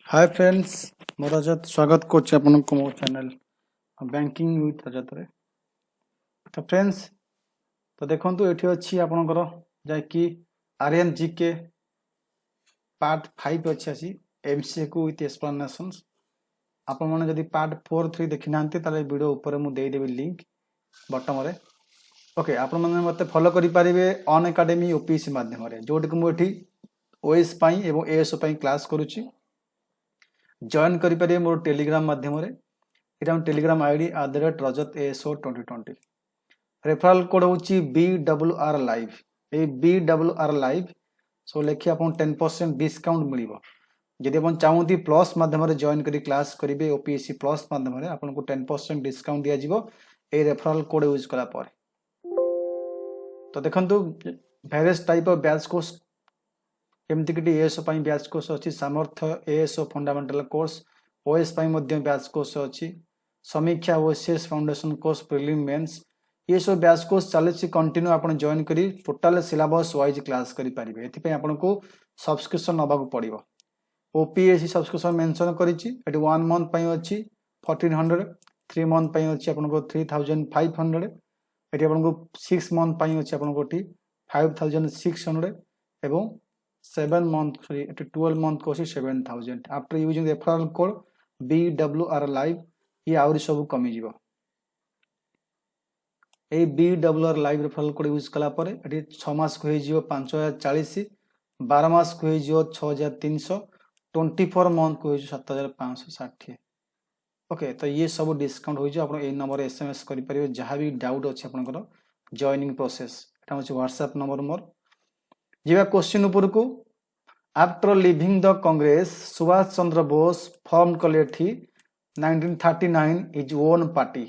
Hi friends मोर रजत स्वागत करछि आपनको मो चैनल बैंकिंग विथ रजत रे। तो फ्रेंड्स तो देखंतु एठी अछि आपनकर जाय कि आर्यन जीके पार्ट 5 अछि अछि एमसीक्यू विथ एक्सप्लेनेशंस। आपण माने जदि पार्ट 4 3 देखि नांते ताले वीडियो ऊपर मु देई देबी लिंक बॉटम रे। ओके आपण माने मते फॉलो करि परिबे ऑन एकेडमी ओपीसी माध्यम रे जोट कि मु एठी ओएस पई एवं एएसओ पई क्लास करूछि। जॉइन करि परिबे मोर टेलीग्राम माध्यम रे। इटा Telegram ID @rajat ASO 2020 referral code होची BWR लाइव ए BWR लाइव सो लेखि आपन 10% डिस्काउंट मिलिबो। जदि आपन चाहूती प्लस माध्यम रे जॉइन करी क्लास करिवे ओपीएससी प्लस माध्यम रे आपन को 10% डिस्काउंट दिया जिवो ए रेफरल कोड यूज कला पर। तो देखंतु various type of batch course केमति कि एएसओ पई बैच कोर्स अछि सामर्थ्य एएसओ फंडामेंटल कोर्स ओएस पई मध्ये बैच कोर्स अछि Samiksha OSS foundation course prelim mains ये सब बैच कोर्स चलछि कंटिन्यू आपण जॉइन करी टोटल सिलेबस वाइज क्लास करि परिबे। एथि पई आपण को सब्सक्रिप्शन नबाक पड़िबो। ओपीएससी सब्सक्रिप्शन मेंशन करिछि एटी 1 मंथ पई अछि 1400 3 मंथ पई अछि आपण को 3500 एटी आपण को 6 मंथ पई अछि आपण को 5600 एवं 7 month sorry 12 month को 7000 after using referral code BWR live ये आउरी सब कमी जीवो। ए BWR live referral code use कला परे एटी 6 मास को हे जीवो 5040 12 मास को हे जीवो 6300 24 मंथ को हे 7560। ओके तो ये सब डिस्काउंट हो जो आपण ए नंबर एसएमएस करि परिबे जहां भी डाउट अछि आपनकर जॉइनिंग प्रोसेस एटा होछि व्हाट्सएप नंबर मोर। जीवा क्वेश्चन ऊपर को after leaving the Congress Subhash Chandra Bose form कलेठी 1939 इज ओन पार्टी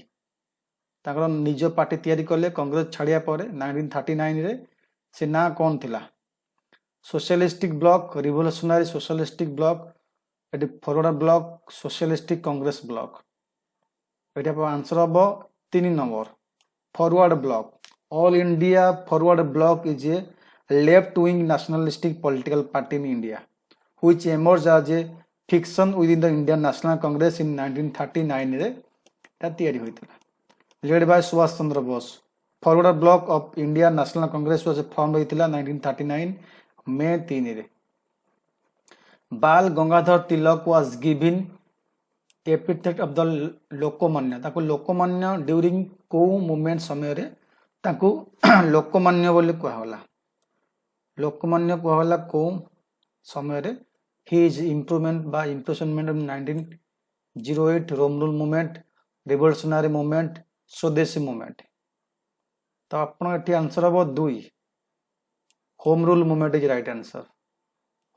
ताकर निज पार्टी तैयारी कले कांग्रेस छाड़िया पर 1939 रे से ना कोन थिला socialistic block revolutionary socialistic block eighty forward block socialistic Congress block एटा पर आंसर हबो 3 number forward block. All India forward block is a left wing nationalistic political party in India which emerged as a fiction within the Indian National Congress in 1939 रे तैयारी होइतिला led by Subhash Chandra Bose। Forward block of India National Congress was formed होइतिला 1939 May 3 रे। Bal Gangadhar Tilak was given epithet of the Lokmanya ताको Lokmanya during को movement समय रे ताको लोकमान्य बोली कहला लोकमान्य कहला को समय रे हिज इम्प्रूवमेंट बा imprisonment of 1908 home rule movement revolutionary movement Swadeshi movement. तो आपण एठी आंसर हबो 2 home rule movement is right answer.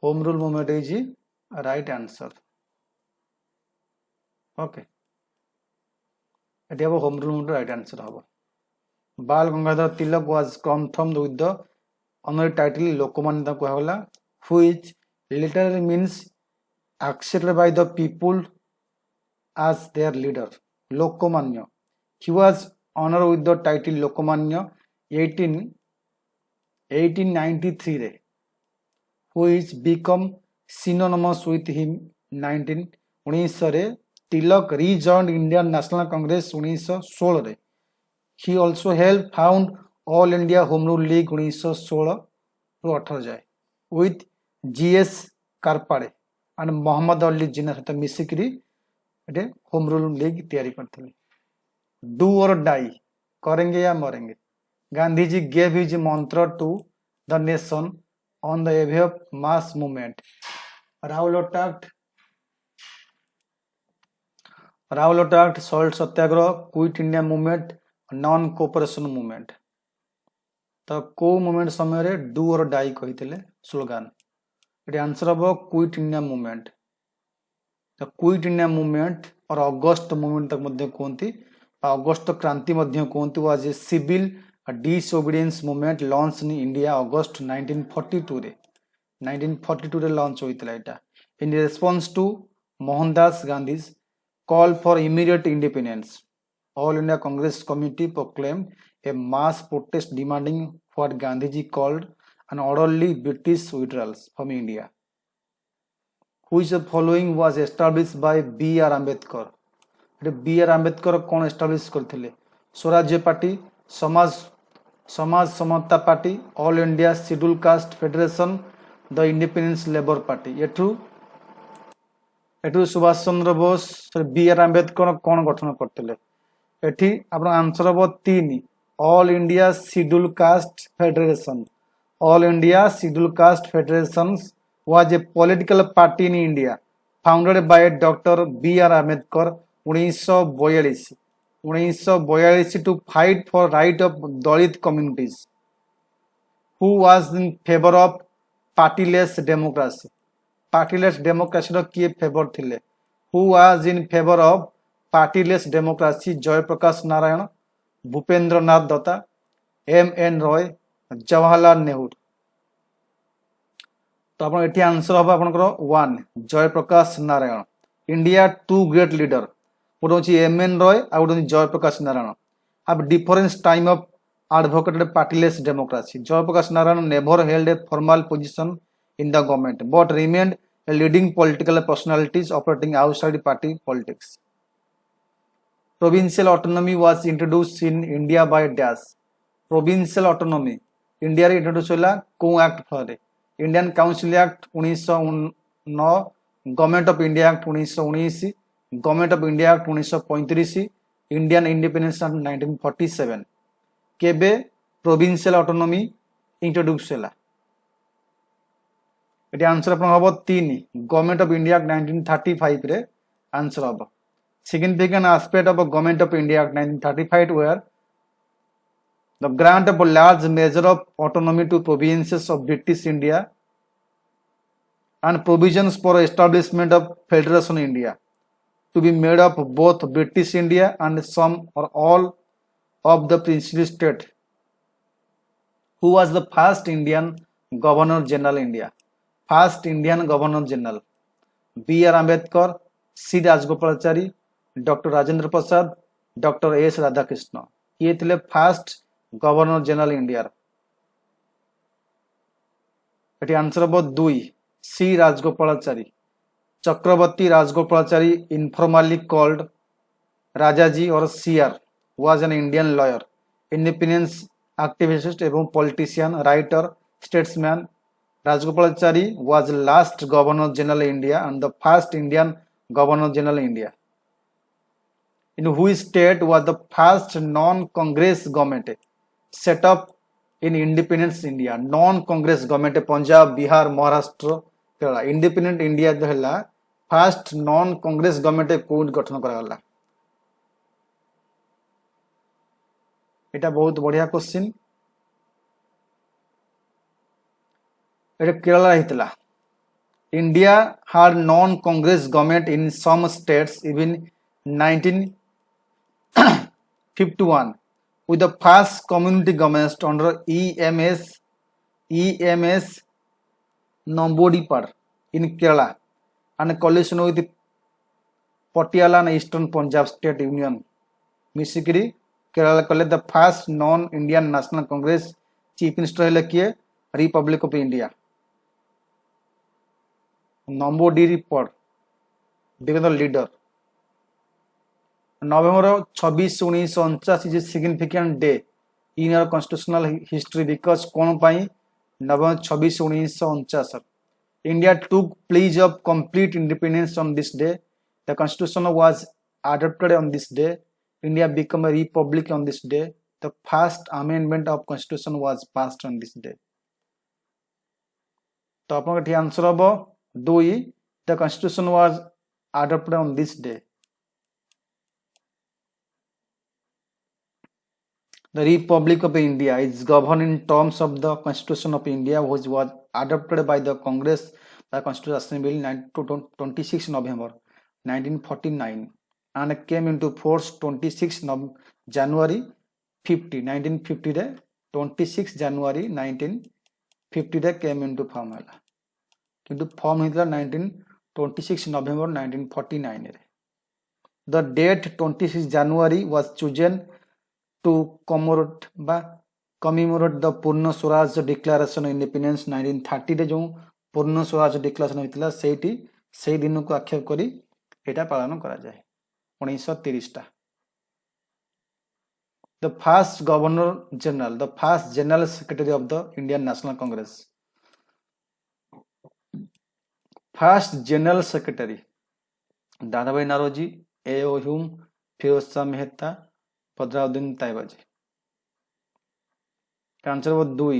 Home rule movement is right answer. Okay एठी हबो home rule movement right answer हबो। Bal Gangadhar Tilak was confirmed with the honor title Lokmanya कहला which literally means accepted by the people as their leader Lokmanya. He was honored with the title Lokmanya 1893 रे which become synonymous with him 1919 रे तिलक rejoined Indian National Congress 1916 रे। He also helped found all India home rule league 1916 ରୁ 18 जाए with GS Khaparde and Mohammad Ali Jinnah सहित मिसिकरी एटे home rule league तैयारी करथिले। डू और डाई करेंगे या मरेंगे Gandhi ji gave his mantra to the nation on the eve of mass movement राहुल अटैक्ट salt Satyagraha quit India movement non cooperation movement. तो को मूवमेंट समय रे डू और डाई कहितले स्लोगान एटी आंसर हबो क्विट इंडिया मूवमेंट। तो क्विट इंडिया मूवमेंट और अगस्त मूवमेंट तक मध्ये कोंती अगस्त क्रांति मध्ये कोंती was a civil disobedience movement launch in India August 1942 रे लॉन्च होइतला एटा in response to Mohandas Gandhi's call for immediate independence. All India Congress committee proclaimed a mass protest demanding what Gandhiji called an orderly British withdrawal from India. which the following was established by B.R. Ambedkar? B.R. Ambedkar कौन establish करथिले? Swaraj party, Samaj Samta party, all India scheduled caste federation, the independence labour party. एठू Subhash Chandra Bose B.R. Ambedkar कौन गठन करथिले? एठी आपन answer हबो 3 all India scheduled caste federation. All India scheduled caste federation was a political party in India founded by Dr. B.R. Ambedkar 1942 to fight for right of Dalit communities who was in favor of partyless democracy. Partyless democracy रो किए favour थिले? Who was in favor of partyless democracy? Jayaprakash Narayan, Bhupendra Nath Dutta, M.N. Roy, Jawaharlal Nehru. तो आप eighty answer हम आपनकर 1 Jayaprakash Narayan. India 2 great leader, गोटे हूँ M.N. Roy आ गोटे जयप्रकाश नारायण। अब difference time of advocated partyless democracy. Jayaprakash Narayan never held a formal position in the government but remained a leading political personalities operating outside party politics. Provincial autonomy was introduced in India by dash. Provincial autonomy India रे introduce होला को act फरे? Indian Council Act 1909, Government of India Act 1919, Government of India Act 1935, Indian Independence Act 1947. केबे provincial autonomy introduce होला? Eighty answer अपन हबो 3 government of India act 1935 रे answer हबो। Significant aspect of government of India act 1935 where the grant of large measure of autonomy to provinces of British India and provisions for establishment of Federation India to be made up of both British India and some or all of the princely state. Who was the first Indian Governor General India? First Indian Governor General B.R. Ambedkar, C. Rajagopalachari, Dr. Rajendra Prasad, Dr. S. Radhakrishna. ये थे first governor general India. ये answer हम 2 सी राजगोपालाचारी। चक्रवर्ती Rajagopalachari informally called Rajaji और CR was an Indian lawyer, independence activist एवं politician, writer, statesman. Rajagopalachari was last Governor General India and the first Indian Governor General India. In which state was the first non-Congress government set up in independence India? Non-Congress government Punjab, Bihar, Maharashtra, Kerala. Independent India जो है first non-Congress government code गठन करागला। एटा बहुत बढ़िया question. एटा केरला हितला। India had non-Congress government in some states even 1951 with the first community government under EMS Nambodipar in Kerala and coalition with Patiala and Eastern Punjab State Union. Misikiri Kerala कले the first non-Indian National Congress Chief Minister है किए Republic of India. Nambodipar became the leader. November 26, 1949 is a significant day in our constitutional history because कौन पाई November 26, 1949 India took pledge of complete independence on this day. The constitution was adopted on this day. India became a republic on this day. The first amendment of constitution was passed on this day. तो आपन के answer हबो 2 The constitution was adopted on this day. The Republic of India is governed in terms of the Constitution of India, which was adopted by the Congress by Constitutional Assembly 26 November 1949 and came into force 26 January 1950 रे 26 January 1950 रे came into form होला किंतु form हितला 26 November 1949 रे। The date 26 January was chosen to commemorate the Purna Swaraj Declaration of Independence 1930 रे जो पूर्ण Swaraj declaration होइतिला सेठी से दिन को आक्षेप करी एटा पालन करा जाए 1930 टा the first governor general the first general secretary of the Indian National Congress first general secretary Dadabhai Naoroji A O. Hume Firoz Shah Mehta Badruddin Tyabji answer वो 2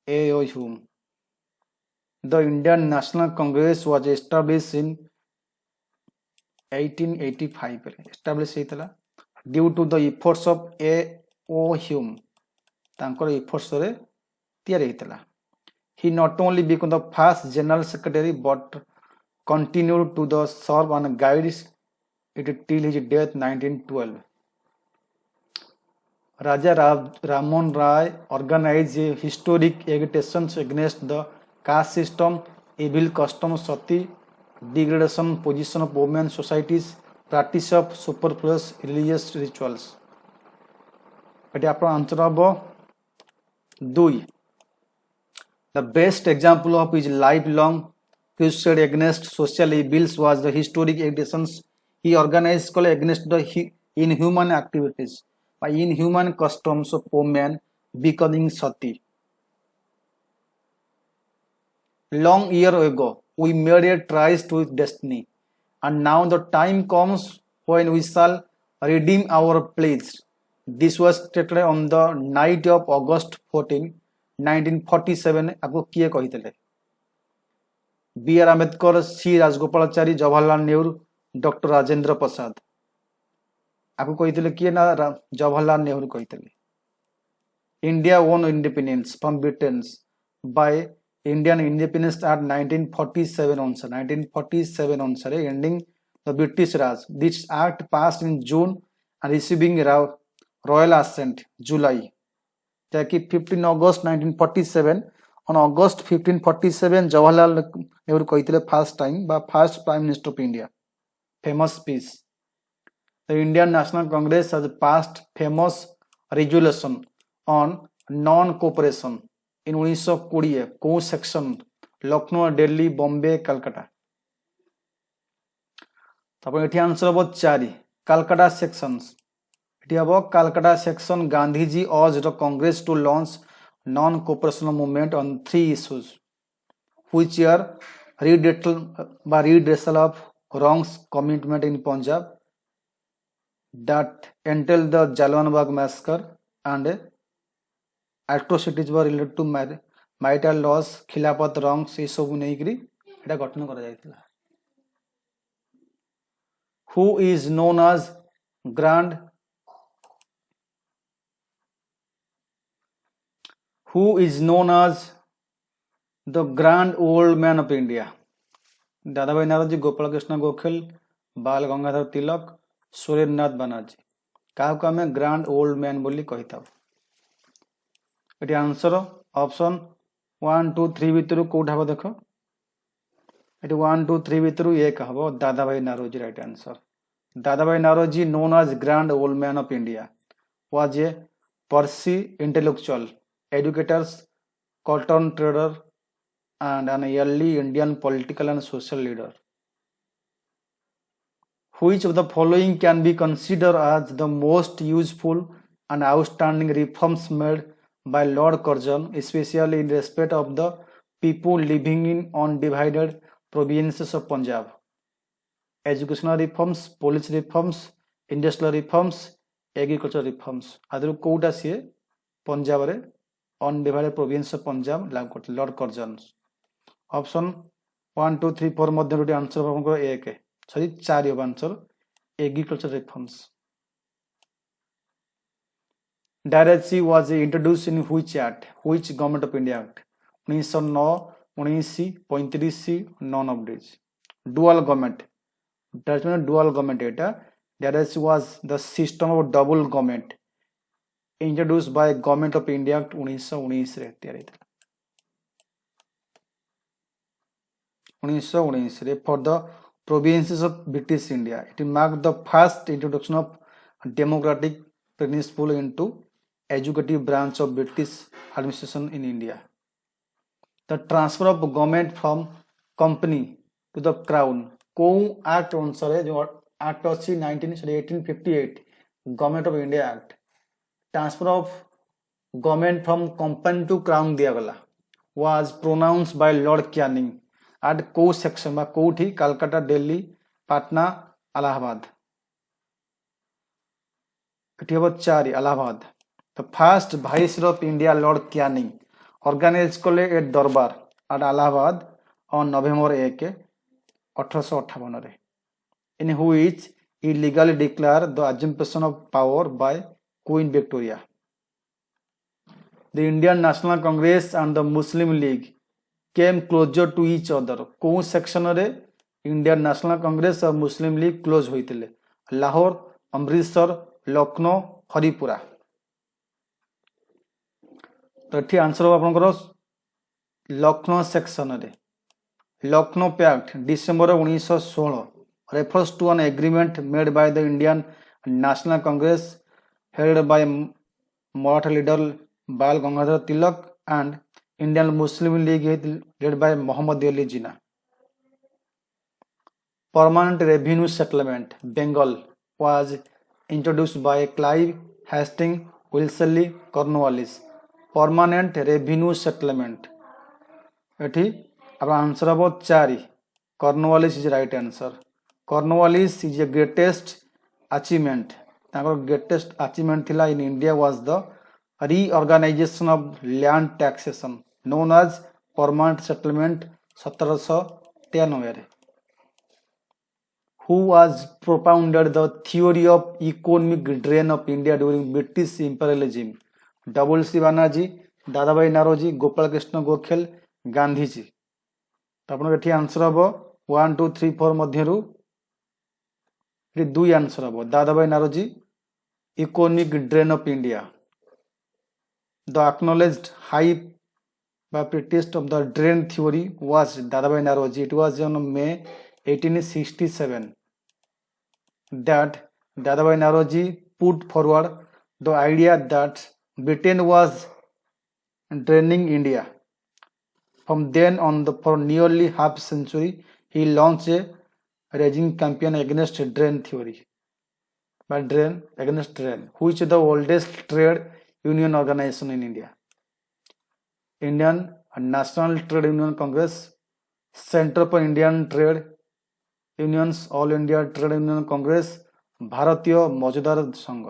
A O. Hume The Indian National Congress was established in 1885 established ହେଇଥିଲା due to the efforts of A.O. Hume ତାଙ୍କର efforts ରେ ତିଆରି ହେଇଥିଲା he not only became the first general secretary but continued to the serve and guide it till his death 1912 Raja Ramon Rai organized a historic agitations against the caste system, evil customs, sati, degradation, position of women societies, practice of superfluous religious rituals. Eighty आपन answer हबो 2 The best example of his lifelong crusade against social evils was the historic agitations he organized against the inhuman activities by inhuman customs of women becoming sati. Long year ago, we made a tryst with destiny, and now the time comes when we shall redeem our pledge. This was stated on the night of August 14, 1947. आपको किए कहितले B R Ambedkar C Rajagopalachari Jawaharlal Nehru doctor Rajendra Prasad आपको कहितले किए ना जवाहरलाल नेहरू कहितले India won independence from Britain by Indian Independence Act 1947 अनुसार ending the British Raj. This act passed in June and receiving royal assent July. ताकि 15 August 1947 on August 1547 Jawaharlal Nehru कहितले first time बा first Prime Minister of India. Famous speech. The Indian National Congress has passed famous resolution on non-cooperation. In 1920 कौ section Lucknow Delhi Bombay Calcutta तब एठी answer हबो 4 Calcutta sections एठी हबो Calcutta section Gandhiji urged the Congress to launch non-cooperation movement on 3 issues which are redressal of wrongs commitment in Punjab that entailed the Jallianwala massacre and atrocities were related to marital laws खिलाफत wrongs ये सब नहीं करी एटा गठन करा जायतिला who is known as the grand old man of India Dadabhai Naoroji Gopal Krishna Gokhale बाल गंगाधर तिलक सुरेंद्रनाथ बनर्जी काहा को हमें ग्रांड ओल्ड मैन बोली कहिता एटी आंसर ऑप्शन 1 2 3 भितर कोठा हबो देखो एटी 1 2 3 भितर एक हबो Dadabhai Naoroji right answer Dadabhai Naoroji known as grand old man of India was a Parsi intellectual educators cotton trader and an early Indian political and social leader which of the following can be considered as the most useful and outstanding reforms made by Lord Curzon, especially in respect of the people living in undivided provinces of Punjab. Educational reforms, police reforms, industrial reforms, agricultural reforms. आदर कोटा से पंजाब रे undivided province of Punjab लागू करते Lord Curzon. Option 1 2 3 4 मध्य रोटी answer आपको एक है sorry 4 होगा answer agricultural reforms. Direct C was introduced in which act? Which government of India act? 1909, 19 35 none of these. Dual government. That's mean dual government data. Direct C was the system of double government introduced by Government of India Act 1919 रे तैयार ହେଇଥିଲା 1919 रे for the provinces of British India. It marked the first introduction of democratic principle into educative branch of British administration in India. The transfer of government from company to the crown को act अनुसार जो act अच्छी 1858 government of India act transfer of government from company to crown दिया गला was pronounced by lord Canning at को section बा कोठी कलकत्ता दिल्ली पाटना इलाहाबाद एटी हम 4 Allahabad the first viceroy of India lord Canning organise कले a durbar at Allahabad on November 1 1858 in which he legally declared the assumption of power by Queen Victoria. The Indian National Congress and the Muslim League came closer to each other. कौन section रे Indian National Congress और Muslim League close होइतिले लाहौर अमृतसर लखनऊ हरिपुरा तो एठी answer हो आपनकर Lucknow section रे Lucknow pact December 1916 refers to an agreement made by the Indian National Congress headed by Maratha leader Bal Gangadhar Tilak and Indian Muslim League led by Muhammad Ali Jinnah. Permanent revenue settlement Bengal was introduced by Clive Hastings Wellesley Cornwallis. Permanent revenue settlement एठी अब answer हम 4 Cornwallis is right answer. Cornwallis is the greatest achievement. Greatest achievement in India was the reorganization of land taxation known as permanent settlement 1793. Who was propounded the theory of economic drain of India during British imperialism? W.C. Banerjee, Dadabhai Naoroji, Gopal Krishna Gokhale, Gandhi जी. तो आपन एठी answer हबो 1 2 3 4 मध्यरु ये 2 answer हबो Dadabhai Naoroji economic drain of India the acknowledged high by pretest of the drain theory was Dadabhai Naoroji. It was on May 1867 that Dadabhai Naoroji put forward the idea that Britain was draining India. From then on, for nearly half century, he launched a raging campaign against drain theory. By drain, against drain, which is the oldest trade union organization in India. Indian National Trade Union Congress, Center for Indian Trade Unions, All India Trade Union Congress, भारतीय मौजूदार संघ.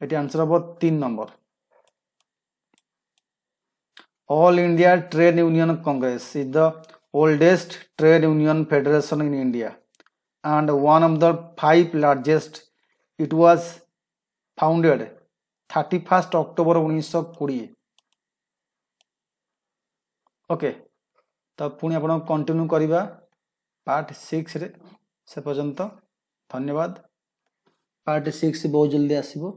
Eighty answer हम 3 number. All India Trade Union Congress is the oldest trade union federation in India and one of the 5 largest. It was founded 31st October 1920. Okay तो पुणी आपण continue करिबा part 6 रे से पर्यंत. धन्यवाद. पार्ट 6 बहुत जल्दी आसीबो.